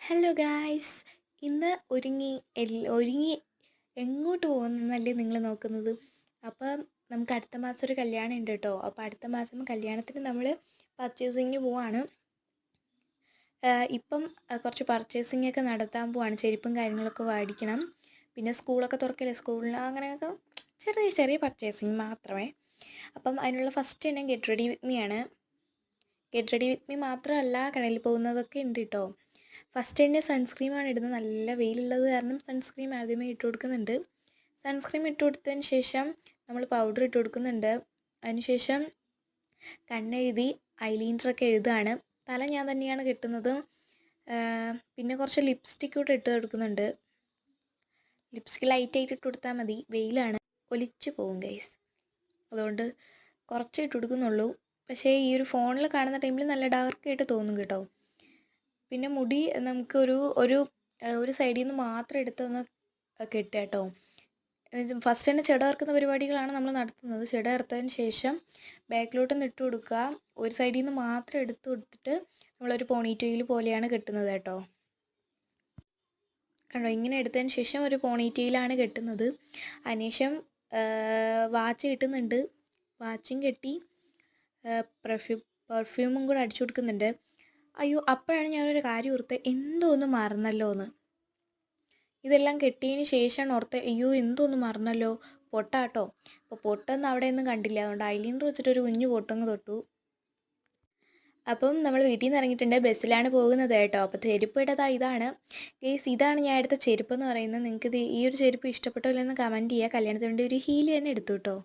Hello guys. ഇന്ന് ഒരുങ്ങി എങ്ങോട്ട് പോകുന്നെന്നല്ലേ നിങ്ങൾ നോക്കുന്നത്. അപ്പം നമുക്ക് അടുത്ത മാസം ഒരു കല്യാണം ഉണ്ട് കേട്ടോ. അപ്പോൾ അടുത്ത മാസം കല്യാണത്തിന് നമ്മൾ പർച്ചേസിങ്ങിന് പോവാണ്. ഇപ്പം കുറച്ച് പർച്ചേസിംഗ് ഒക്കെ നടത്താൻ പോവാണ്. ചെരുപ്പും കാര്യങ്ങളൊക്കെ മേടിക്കണം. പിന്നെ സ്കൂളൊക്കെ തുറക്കില്ലേ, സ്കൂളിൽ അങ്ങനെയൊക്കെ ചെറിയ ചെറിയ പർച്ചേസിങ് മാത്രമേ. അപ്പം അതിനുള്ള ഫസ്റ്റ് തന്നെ ഗെറ്റ് റെഡി വിത്ത് മീ ആണ്. ഗെറ്റ് റെഡി വിത്ത് മീ മാത്രമല്ല, കടയിൽ പോകുന്നതൊക്കെ ഉണ്ട് കേട്ടോ. ഫസ്റ്റ് തന്നെ സൺസ്ക്രീമാണ് ഇടുന്നത്. നല്ല വെയിലുള്ളത് കാരണം സൺസ്ക്രീം ആദ്യമേ ഇട്ട് കൊടുക്കുന്നുണ്ട്. സൺസ്ക്രീം ഇട്ട് കൊടുത്തതിന് ശേഷം നമ്മൾ പൗഡർ ഇട്ട് കൊടുക്കുന്നുണ്ട്. അതിനുശേഷം കണ്ണെഴുതി ഐലൈനറൊക്കെ എഴുതുകയാണ്. തല ഞാൻ തന്നെയാണ് കെട്ടുന്നത്. പിന്നെ കുറച്ച് ലിപ്സ്റ്റിക്ക് കൂടെ ഇട്ട് കൊടുക്കുന്നുണ്ട്. ലിപ്സ്റ്റിക്ക് ലൈറ്റായിട്ട് ഇട്ട് കൊടുത്താൽ മതി, വെയിലാണ്, ഒലിച്ചു പോകും ഗൈസ്. അതുകൊണ്ട് കുറച്ച് ഇട്ട് കൊടുക്കുന്നുള്ളൂ. പക്ഷേ ഈ ഒരു ഫോണിൽ കാണുന്ന ടൈമിൽ നല്ല ഡാർക്കായിട്ട് തോന്നും കേട്ടോ. പിന്നെ മുടി നമുക്ക് ഒരു സൈഡിൽ നിന്ന് മാത്രം എടുത്തൊന്ന് കെട്ടുക കേട്ടോ. ഫസ്റ്റ് തന്നെ ചെട ഇറക്കുന്ന പരിപാടികളാണ് നമ്മൾ നടത്തുന്നത്. ചെട ഇറുത്തതിന് ശേഷം ബാക്കിലോട്ടൊന്ന് ഇട്ട് കൊടുക്കുക. ഒരു സൈഡിൽ നിന്ന് മാത്രം എടുത്ത് കൊടുത്തിട്ട് നമ്മളൊരു പോണീറ്റെയിൽ പോലെയാണ് കെട്ടുന്നത് കേട്ടോ. കണ്ടോ, ഇങ്ങനെ എടുത്തതിന് ശേഷം ഒരു പോണീറ്റെയിലാണ് കെട്ടുന്നത്. അതിനുശേഷം വാച്ച് കിട്ടുന്നുണ്ട്. വാച്ചും കെട്ടി പെർഫ്യൂമും കൂടെ അടിച്ചു കൊടുക്കുന്നുണ്ട്. അയ്യോ, അപ്പോഴാണ് ഞാനൊരു കാര്യം ഓർത്തത്, എന്തോ ഒന്ന് മറന്നല്ലോ എന്ന്. ഇതെല്ലാം കെട്ടിയതിന് ശേഷമാണ് ഓർത്തത്, അയ്യോ എന്തോ ഒന്ന് മറന്നല്ലോ, പൊട്ടാട്ടോ. അപ്പോൾ പൊട്ടൊന്നും അവിടെയൊന്നും കണ്ടില്ല. അതുകൊണ്ട് ഐലൈനർ വെച്ചിട്ടൊരു കുഞ്ഞു പൊട്ടങ്ങ് തൊട്ടു. അപ്പം നമ്മൾ വീട്ടിൽ നിന്ന് ഇറങ്ങിയിട്ടുണ്ട്, ബസ്സിലാണ് പോകുന്നത് കേട്ടോ. അപ്പോൾ ചെരുപ്പ് ഇട്ടതാ ഇതാണ് ഗെയ്സ്. ഇതാണ് ഞാൻ എടുത്ത ചെരുപ്പ് എന്ന് പറയുന്നത്. നിങ്ങൾക്ക് ഈ ഒരു ചെരുപ്പ് ഇഷ്ടപ്പെട്ടോ ഇല്ലെന്ന് കമൻറ്റ് ചെയ്യുക. കല്യാണത്തിന് വേണ്ടി ഒരു ഹീൽ തന്നെ എടുത്തു കേട്ടോ.